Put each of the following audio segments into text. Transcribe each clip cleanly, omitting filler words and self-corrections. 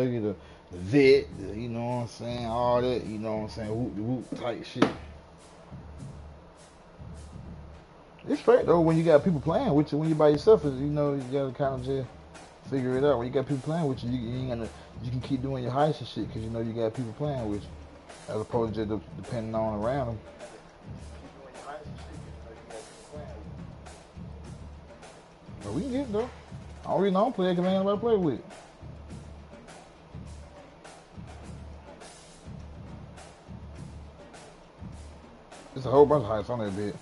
Dougie, the vet, you know what I'm saying, all that, you know what I'm saying, whoop type shit. It's straight though when you got people playing with you. When you by yourself, you know, you gotta kind of just figure it out. When you got people playing with you, you ain't gonna, you can keep doing your heists and shit because you know you got people playing with you, as opposed to just depending on around them. But we can get it though. I don't really know play because ain't nobody play with it. There's a whole bunch of heists on that bit.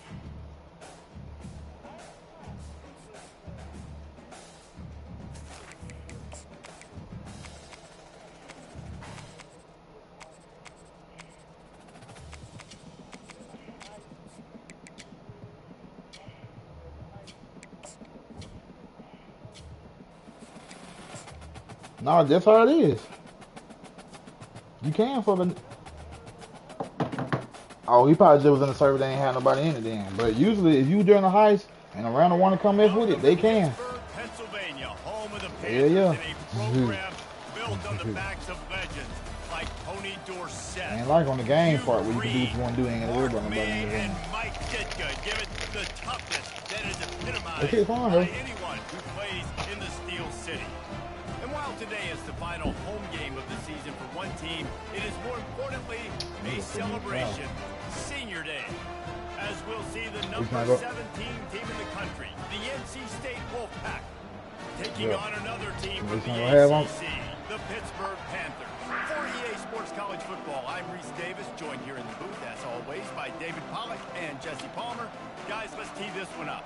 No, that's how it is. You can for the. Oh, he probably just was in the server. They ain't had nobody in it then. But usually, if you during a heist and a random want to come in with it, they can. Pennsylvania, home of the Panthers, a program built on the backs of legends like Tony Dorsett. Ain't like on the game part where you can do what you want to do. Ain't gonna worry about nobody in the game. Mike Ditka give it the toughness that is epitomized okay, fine, by anyone who plays in the Steel City. And while today is the final home game of the season for one team, it is more importantly a celebration, Senior Day. As we'll see the number 17 team in the country, the NC State Wolfpack, taking on another team from the ACC, the Pittsburgh Panthers. For EA Sports College Football, I'm Reese Davis, joined here in the booth, as always, by David Pollack and Jesse Palmer. Guys, let's tee this one up.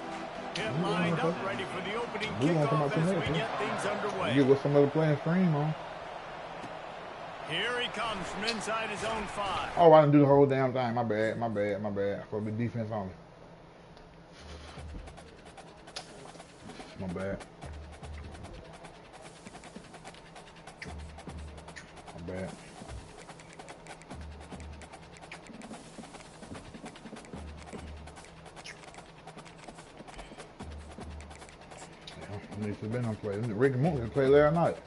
Get lined up, ready for the opening kickoff as we get things underway. You get with some other playing stream on. Here he comes from inside his own 5. Oh, I didn't do the whole damn thing. My bad. For the defense only. My bad. Yeah, needs to have been on play. Rick and Morty played last night.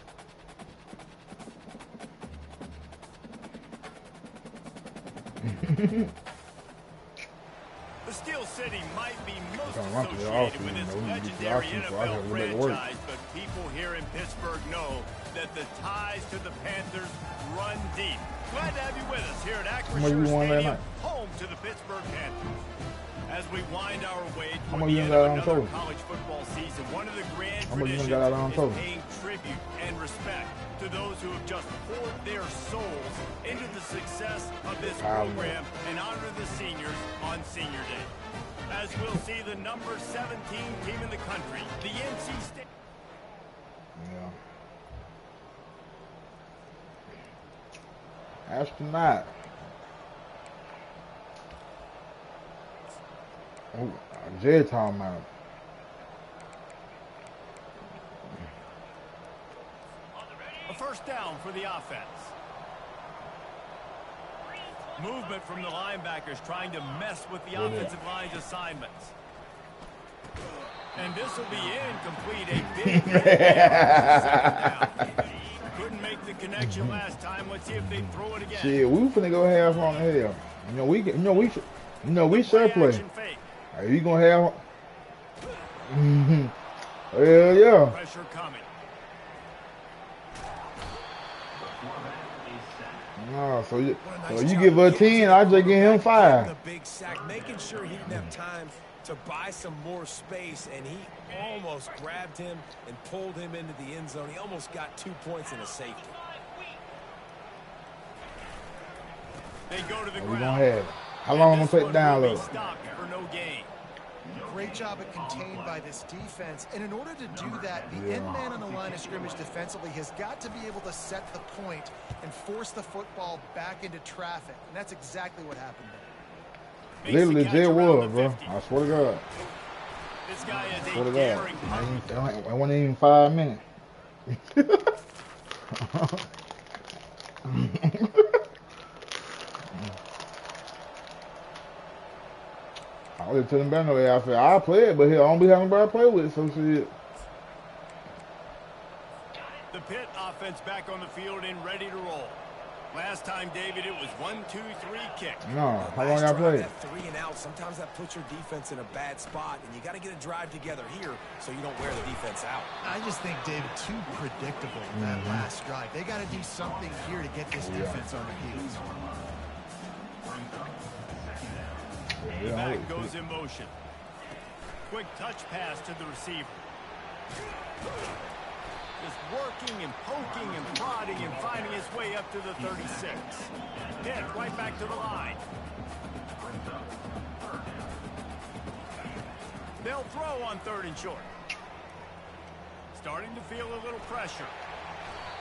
The Steel City might be most associated with its legendary NFL franchise, but people here in Pittsburgh know that the ties to the Panthers run deep. Glad to have you with us here at Acrisure Stadium, home to the Pittsburgh Panthers. As we wind our way toward the end of another college football season, one of the grand traditions is paying tribute and respect to those who have just poured their souls into the success of this program and honor the seniors on Senior Day. As we'll see the number 17 team in the country, the NC State. Yeah. Astronaut. Oh, Jay talking about. A first down for the offense. Movement from the linebackers trying to mess with the offensive line's assignments. And this will be incomplete. A big couldn't make the connection last time. Let's see if they throw it again. Shit, we finna go half on the hell. We sure play. Are you gonna have? Hell yeah. Pressure coming. No, so you give her 10, I just give him 5. The big sack, making sure he didn't have time to buy some more space, and he almost grabbed him and pulled him into the end zone. He almost got 2 points and a safety. They go to the ground. We gonna have it. How long am I gonna take down low? For no gain. Great job at contained by this defense. And in order to do that, the end man on the line of scrimmage defensively has got to be able to set the point and force the football back into traffic. And that's exactly what happened there. Literally, Jay was, bro. I swear to God. This guy is I swear to God. It wasn't even 5 minutes. I was telling Ben I said, I'll play it, but I don't be having nobody to play with it, so shit. The Pitt offense back on the field and ready to roll. Last time, David, it was 1-2-3 kick. No, how long I played? That 3 and out, sometimes that puts your defense in a bad spot, and you got to get a drive together here so you don't wear the defense out. I just think, David, too predictable in that last drive. They got to do something here to get this defense on their heels. The back goes in motion. Quick touch pass to the receiver. Just working and poking and prodding and finding his way up to the 36. Hit right back to the line. They'll throw on 3rd and short. Starting to feel a little pressure.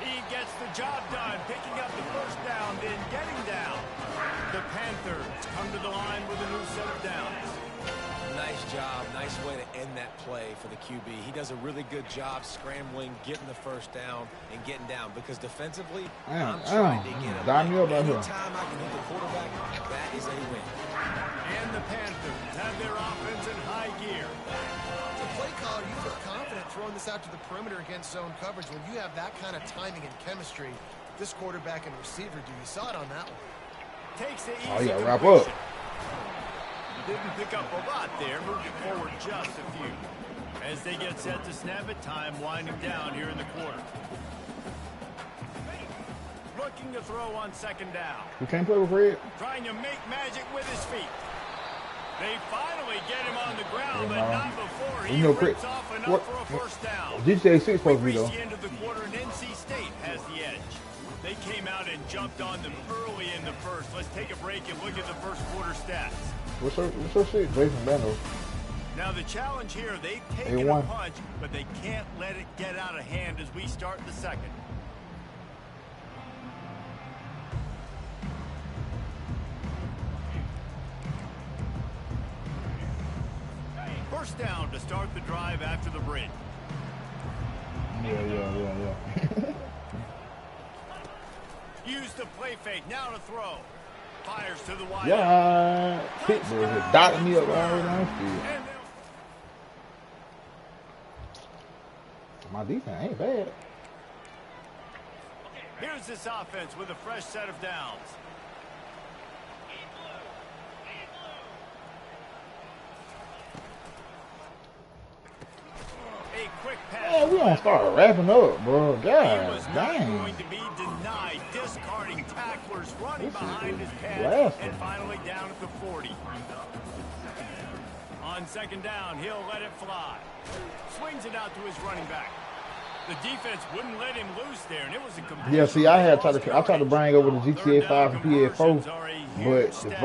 He gets the job done, picking up the first down, then getting down. The Panthers come to the line with a new set of downs. Nice job. Nice way to end that play for the QB. He does a really good job scrambling, getting the first down, and getting down. Because defensively, I'm trying to get him. Anytime I can hit the quarterback, that is a win. And the Panthers have their offense in high gear. As a play caller, you feel confident throwing this out to the perimeter against zone coverage. When you have that kind of timing and chemistry, this quarterback and receiver do. You saw it on that one. Takes the easy wrap up. Didn't pick up a lot there, moved it forward just a few. As they get set to snap it, time winding down here in the quarter. Looking to throw on 2nd down. You can't play with Red. Trying to make magic with his feet. They finally get him on the ground, but not before he rips off enough for a first down. GTA 6 supposed to be though. The end of the quarter, and NC State has the edge. They came out and jumped on them early in the first. Let's take a break and look at the first quarter stats. What's your shit? Jason Bando. Now the challenge here, they've taken a punch, but they can't let it get out of hand as we start the second. First down to start the drive after the bridge. Yeah. Use the play fake, now to throw. Fires to the wide. Yeah, Pittsburgh is dotting me up right downfield. My defense ain't bad. Here's this offense with a fresh set of downs. A quick pass. Yeah, we gonna start wrapping up, bro. God dang. Going to be denied, discarding tacklers, running behind his pads, and finally down at the 40. On 2nd down, he'll let it fly. Swings it out to his running back. The defense wouldn't let him loose there, and it was a complete. Yeah, see, I tried to bring over the GTA 5 and PA4, but the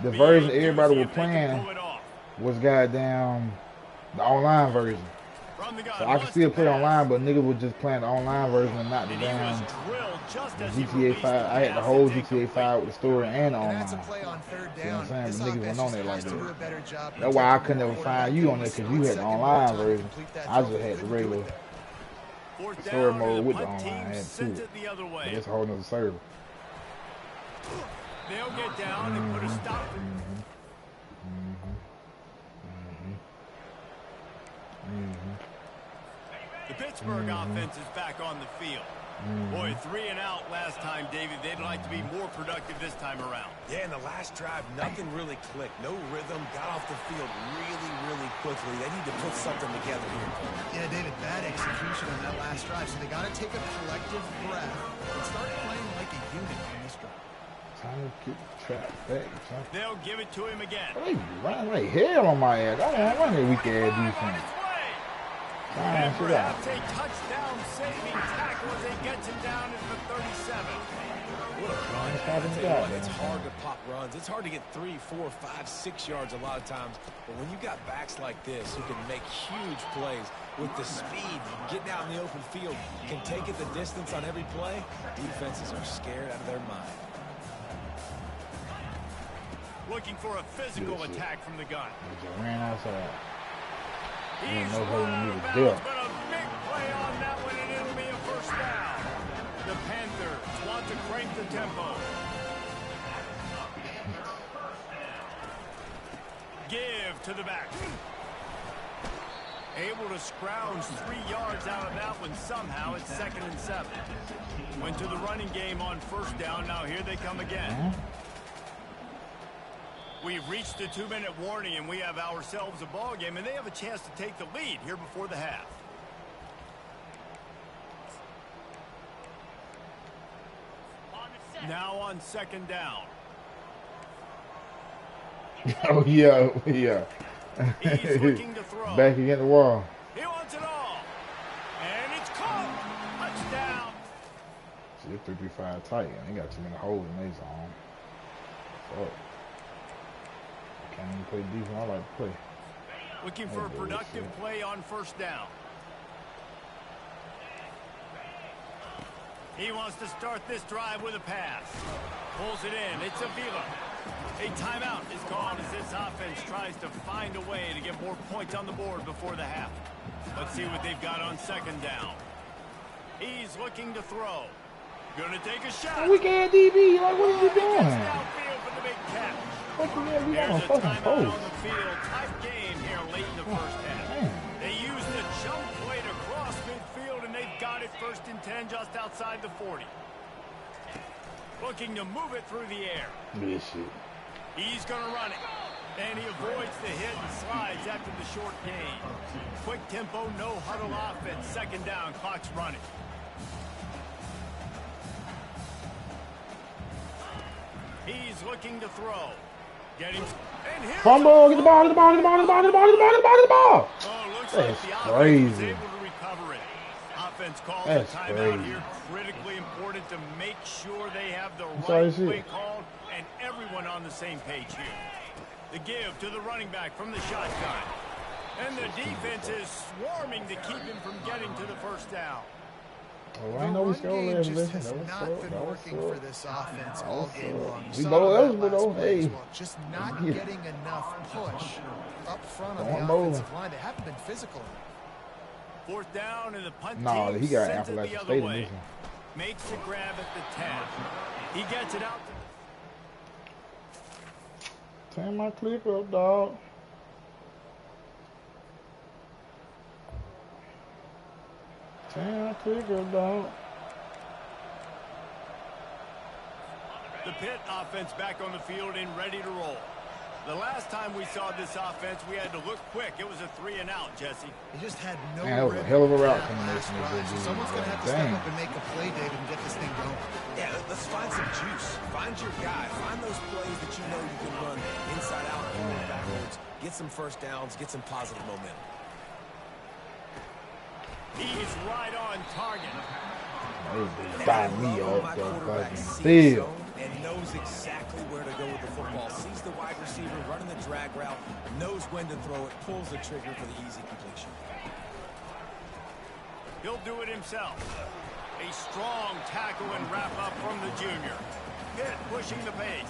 version everybody was playing was goddamn the online version. So I could still play online, but niggas was just playing the online version and not the damn GTA 5. I had the whole GTA 5 with the story and the online. You know what I'm saying? But niggas went on there like that. That's why I couldn't ever find you on there, because you had the online version. I just had the regular story mode with the online. I had two. But it's a whole nother server. They'll get down and put a stop. The Pittsburgh offense is back on the field. Boy, 3 and out last time, David. They'd like to be more productive this time around. Yeah, in the last drive, nothing really clicked. No rhythm. Got off the field really quickly. They need to put something together here. Yeah, David, bad execution on that last drive. So they got to take a collective breath and start playing like a unit on this drive. Time to keep the trap back. They'll give it to him again. They running like hell on my ass. I don't run that weak ass defense. And perhaps a touchdown-saving tackle as they get him down at the 37. What a run. It's hard to pop runs. It's hard to get 3, 4, 5, 6 yards a lot of times. But when you got backs like this who can make huge plays with the speed, getting out in the open field, can take it the distance on every play, defenses are scared out of their mind. Looking for a physical attack from the gun. Ran outside. He's run out of bounds, but a big play on that one, and it'll be a first down. The Panthers want to crank the tempo. Give to the back. Able to scrounge 3 yards out of that one somehow. It's 2nd and 7. Went to the running game on 1st down. Now here they come again. We've reached the 2-minute warning, and we have ourselves a ball game, and they have a chance to take the lead here before the half. Now on 2nd down. Oh, yeah, yeah. He's looking to throw. Back against the wall. He wants it all. And it's caught. Touchdown. See, it's 3-3-5 tight. They got too many holes in their zone. Fuck. Can't even play defense. I like to play. Looking for a productive play on 1st down. He wants to start this drive with a pass. Pulls it in. It's Avila. A timeout is called as this offense tries to find a way to get more points on the board before the half. Let's see what they've got on 2nd down. He's looking to throw. Gonna take a shot. We can't DB. Like, what are you doing? Downfield for the big catch. There's a timeout on the field. Tight game here late in the 1st half. They used the jump play to cross midfield, and they've got it 1st and 10 just outside the 40. Looking to move it through the air. This shit. He's going to run it. And he avoids the hit and slides after the short gain. Quick tempo, no huddle offense. 2nd down, clock's running. He's looking to throw. Getting and here's Fumble, get the ball, get the ball, get the ball, get the ball, get the ball, get the ball, get the ball, get the ball. Oh, looks That's like the offense crazy. was able to recover it. Offense calls a That's timeout crazy. here. Critically important to make sure they have the Sorry, right play shit. called and everyone on the same page here. The give to the running back from the shotgun. And the defense is swarming to keep him from getting to the 1st down. Oh, I know we The scored run game last just possession. has not been working for this offense all game long. You We saw bowl that eligible, last though. play as Hey. well. Just not Yeah. getting enough push up front on Don't the bowl. offensive line. They haven't been physical. 4th down and the punt Nah, team he got sends it the Appalachian other State in way. this one. Makes the grab at the 10. He gets it out. Turn my click up, dog. Turn my click up, dog. The Pitt offense back on the field and ready to roll. The last time we saw this offense, we had to look quick. It was a 3-and-out, Jesse. They just had no Man, that was a rhythm hell of a with route that combination last they drive. did. So someone's going to have to Dang. step up and make a play, David, and get this thing going. Yeah, let's find some juice. Find your guy. Find those plays that you know you can run inside out, forward, backwards. Get some 1st downs. Get some positive momentum. He's right on target. They find me My off the quarterback fucking sees field. zone and knows exactly where to go with the football. Sees the wide receiver running the drag route, knows when to throw it, pulls the trigger for the easy completion. He'll do it himself. A strong tackle and wrap up from the junior. Pitt pushing the pace.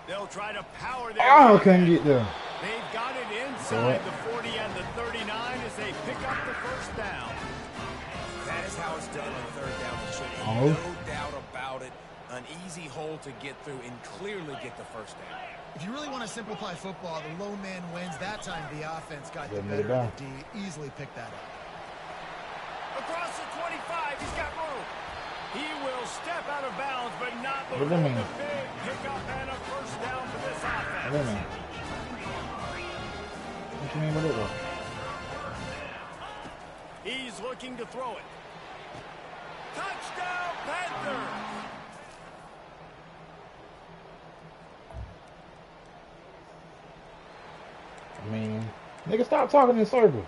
They'll try to power their Oh, way couldn't back. get there. They've got it inside the 40 and the 39 as they pick up the 1st down. That is how it's done on 3rd down. It should be Oh. no doubt about it. An easy hole to get through and clearly get the 1st down. If you really want to simplify football, the lone man wins. That time the offense got the Didn't better get it of the D. Easily picked that up. Across the 25, he's got room. He will step out of bounds, but not What do before you the mean? big pickup and a 1st down for this What do you offense. mean? What you mean by that, though? He's looking to throw it. Touchdown, Panthers! I mean, nigga, stop talking in circles.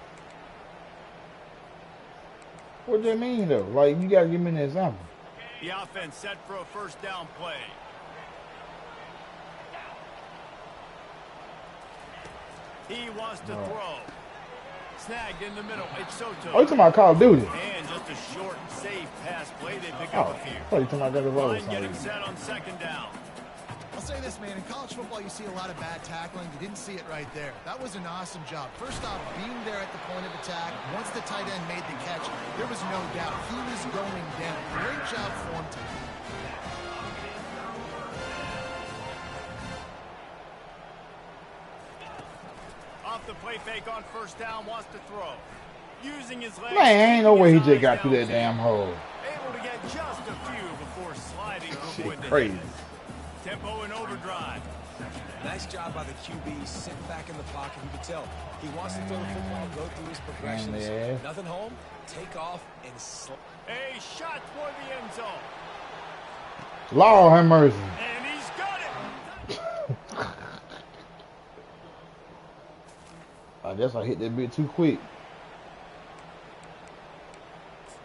What does that mean, though? Like, you gotta give me an example. The offense set for a 1st down play. He wants to throw. Snagged in the middle. It's Soto. Oh, you talking about Call of Duty? And just a short, safe pass play. They pick Oh, up a I few. thought you talking about that as well. Line getting set on 2nd down. I'll say this, man. In college football, you see a lot of bad tackling. You didn't see it right there. That was an awesome job. First off, being there at the point of attack. Once the tight end made the catch, there was no doubt he was going down. Great job for him to. Off the play fake on first down, wants to throw. Using his legs. Man, ain't no way he just got through that damn hole. Able to get just a few before sliding to avoid the crazy. hit. Tempo and overdrive. Nice job by the QB, sitting back in the pocket. You can tell he wants to throw the football, go through his progressions. Nothing home, take off, and a shot for the end zone. Lord have mercy. And he's got it. I guess I hit that bit too quick.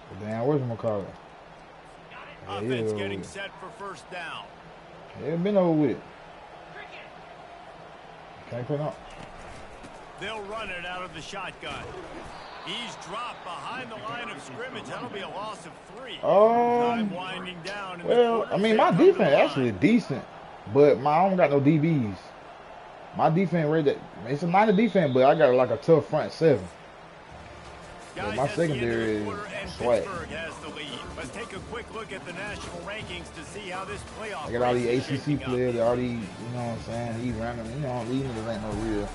But damn, where's my car? Offense getting set for first down. It's been over with. Can't put up. They'll run it out of the shotgun. He's dropped behind the line of scrimmage. That'll be a loss of 3. Time winding down. Well, I mean, my defense actually decent, but I don't got no DBs. My defense rated, it's a minor defense, but I got like a tough front 7. But my secondary is swag. Let's take a quick look at the national rankings to see how this playoff. I got all these ACC players, they already, you know what I'm saying, these random, you know, these niggas ain't no real.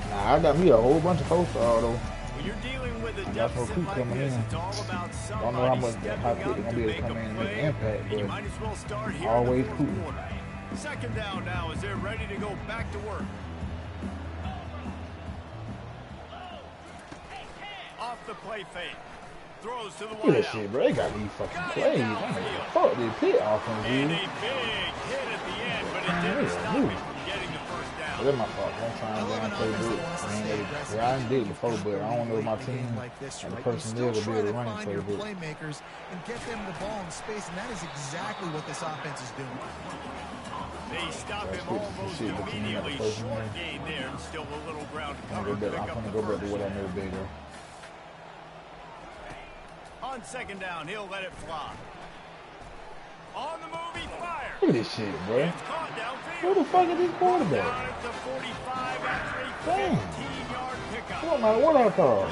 Now I got me a whole bunch of 4-star though. When you're dealing with a deficit like this, it's all about somebody. Don't know how much how quick they're gonna be able to come in and make an impact, but you might as well start here always cool. Second down now as they're ready to go back to work. Off the play fake. Throws to the Look at that shit, bro. They got these fucking plays. Fuck this pit offense, dude. And a big hit at the end, but it didn't stop him from getting the first down. That's my fault. I'm trying to down play good. I didn't do it before, but I don't know my team and the personnel to be able to run and play good. Playmakers and get them the ball in space, and that is exactly what this offense is doing. They stop him almost immediately. Short gain there, and still a little ground to cover. I'm gonna go back to what I know better. On second down, he'll let it fly. On the move, he fires. Look at this shit, bro. It's caught downfield. Who the fuck is this quarterback? Down at the 45 after a Damn. 15-yard pickup. It don't matter what I call.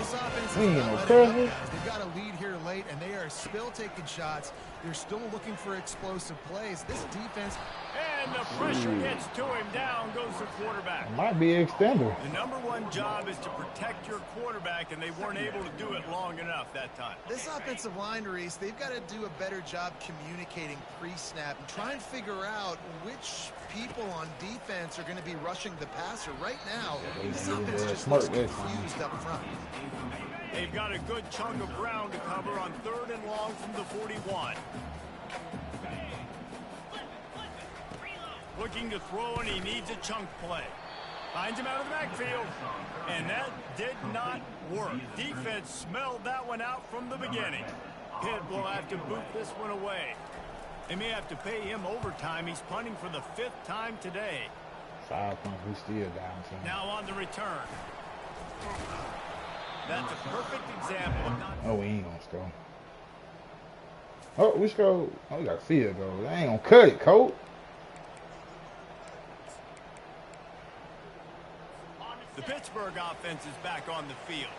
We ain't no pressure. They've got a lead here late, and they are still taking shots. They're still looking for explosive plays. This defense. And the pressure gets to him. Down goes the quarterback. It might be an extender. The number one job is to protect your quarterback, and they weren't able to do it long enough that time. This offensive line, Reese, they've got to do a better job communicating pre-snap and try and figure out which people on defense are going to be rushing the passer. Right now, this offense just looks confused up front. They've got a good chunk of ground to cover on 3rd and long from the 41. Looking to throw, and he needs a chunk play. Finds him out of the backfield, and that did not work. Defense smelled that one out from the beginning. Pitt will have to boot this one away. They may have to pay him overtime. He's punting for the 5th time today. 5 points, we still down. Now on the return. That's a perfect example of not... Oh, we ain't gonna score. Oh, we scored. Oh, we got a field goal. They ain't gonna cut it, Colt. The Pittsburgh offense is back on the field.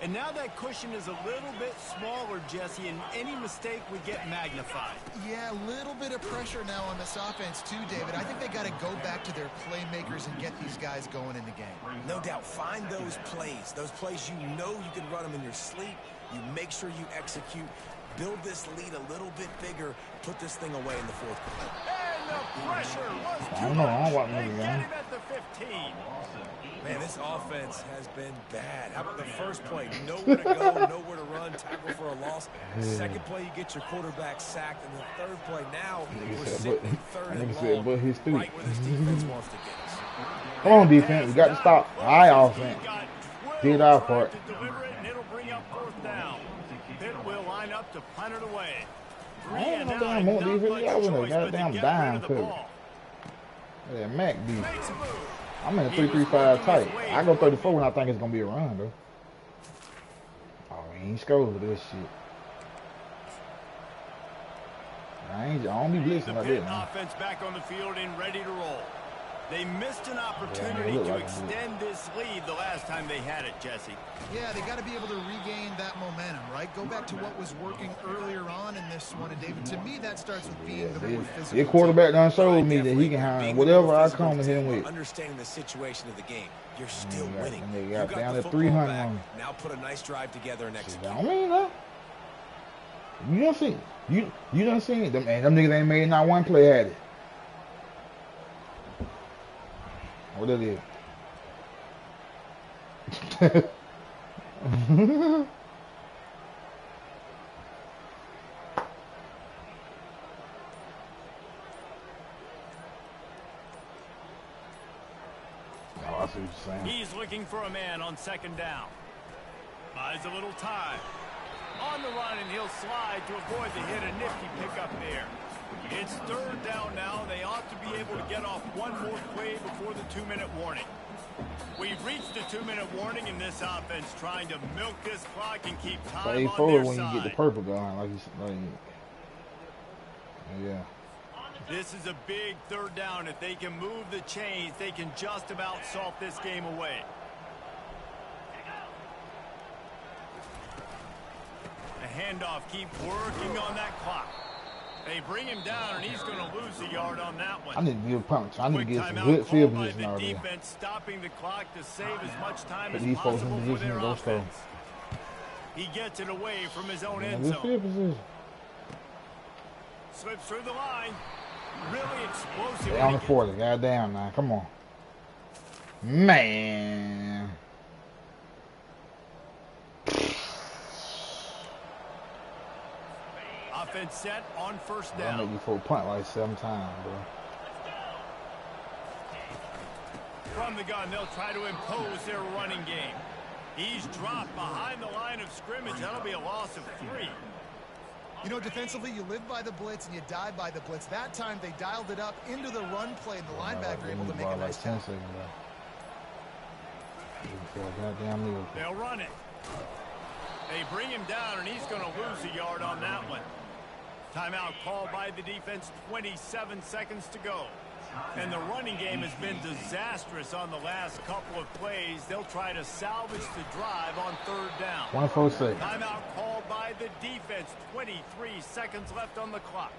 And now that cushion is a little bit smaller, Jesse, and any mistake would get magnified. Yeah, a little bit of pressure now on this offense too, David. I think they got to go back to their playmakers and get these guys going in the game. No doubt. Find those plays you know you can run them in your sleep. You make sure you execute. Build this lead a little bit bigger. Put this thing away in the 4th quarter. And the pressure was I don't know. I don't want they to get him at the 15. Man, this offense has been bad. How about the first play? Nowhere to go, nowhere to run, tackle for a loss. Second play, you get your quarterback sacked. And the 3rd play, now we're sitting in 3rd and long, right where this defense wants to get us. Come on, defense. We got to stop. All right, offense. Did our part. To deliver it, and it'll bring up 4th down. Pitt will line up to punt it away. I ain't no damn more defense. I was in a goddamn dime cover. Yeah, Mac D. I'm in a 3-3-5 tight. I go 34 when I think it's gonna be a run though. Oh, he ain't scored with this shit. I don't be blitzing like that, man. Offense back on the field and ready to roll. They missed an opportunity to extend this lead the last time they had it, Jesse. Yeah, they got to be able to regain that momentum, right? Go back to what was working earlier on in this one. And, David, to me, that starts with being the more physical. Your quarterback done showed me that he can handle whatever I come to him with. Understanding the situation of the game. You're still winning. They You got got down the to football 300 back. on me. Now put a nice drive together and execute. I mean, you don't see you done seen it. Them niggas ain't made not one play at it. What that is? Oh, I see what you're saying. He's looking for a man on second down. Buys a little time. On the run, and he'll slide to avoid the hit. A nifty pickup there. It's third down now. They ought to be able to get off one more play before the 2-minute warning. We've reached the 2-minute warning in this offense, trying to milk this clock and keep time Play on forward their when side. you get the purple going, like yeah. This is a big third down. If they can move the chains, they can just about salt this game away. The handoff, keep working on that clock. They bring him down, and he's going to lose a yard on that one. I need to get a punch. I need to get some Timeout good field called by position the out there. defense, stopping the clock to save as much time Put as these folks in possible for position their to go slow. offense. He gets it away from his own end Good zone. field position. Slips through the line. Really explosive. They on the 40. Goddamn, now. Come on. Man. Offense set on first I down. make you full punt like 7 times, bro. From the gun, they'll try to impose their running game. He's dropped behind the line of scrimmage. That'll be a loss of 3. You know, defensively, you live by the blitz and you die by the blitz. That time, they dialed it up into the run play, and the linebacker able to make a nice tackle. They'll run it. They bring him down, and he's going to lose a yard on that one. Timeout called by the defense, 27 seconds to go. And the running game has been disastrous on the last couple of plays. They'll try to salvage the drive on third down. 146. Timeout called by the defense, 23 seconds left on the clock.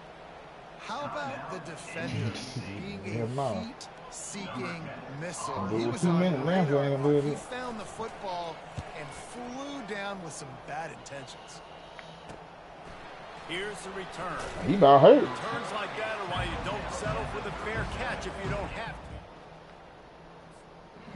How about the defender being a heat-seeking missile? He He was 2 on minutes, man. radar. He found the football and flew down with some bad intentions. Here's the return. He about hurt. Returns like that are why you don't settle for the fair catch if you don't have to.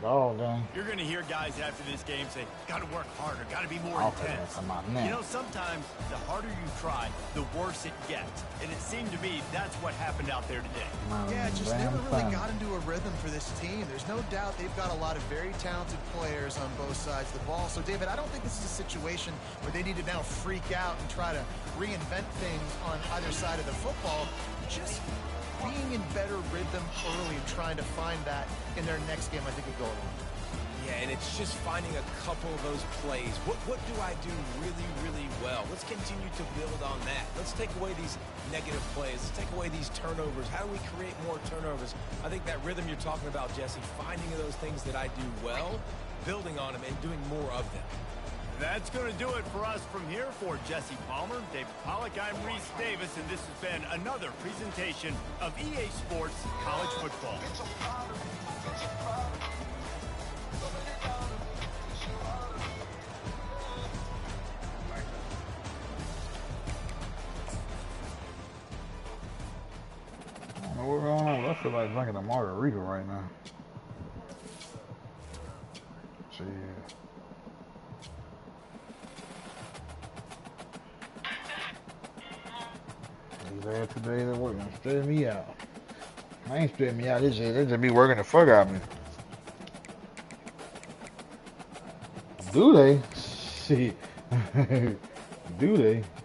Dog game. You're going to hear guys after this game say, got to work harder, got to be more intense. You know, sometimes the harder you try, the worse it gets. And it seemed to me that's what happened out there today. Yeah, just never really got into a rhythm for this team. There's no doubt they've got a lot of very talented players on both sides of the ball. So, David, I don't think this is a situation where they need to now freak out and try to reinvent things on either side of the football. Just being in better rhythm early and trying to find that in their next game, I think would go along. Yeah, and it's just finding a couple of those plays. What do I do really, really well? Let's continue to build on that. Let's take away these negative plays. Let's take away these turnovers. How do we create more turnovers? I think that rhythm you're talking about, Jesse, finding those things that I do well, building on them, and doing more of them. That's going to do it for us from here. For Jesse Palmer, David Pollack, I'm Reese Davis, and this has been another presentation of EA Sports College Football. I don't know what's going on, but I feel like drinking a margarita right now. Shit. These last 2 days at work, I'm straighting me out. I ain't straighting me out this year. They just be working the fuck out of me. Do they? Shit. Do they?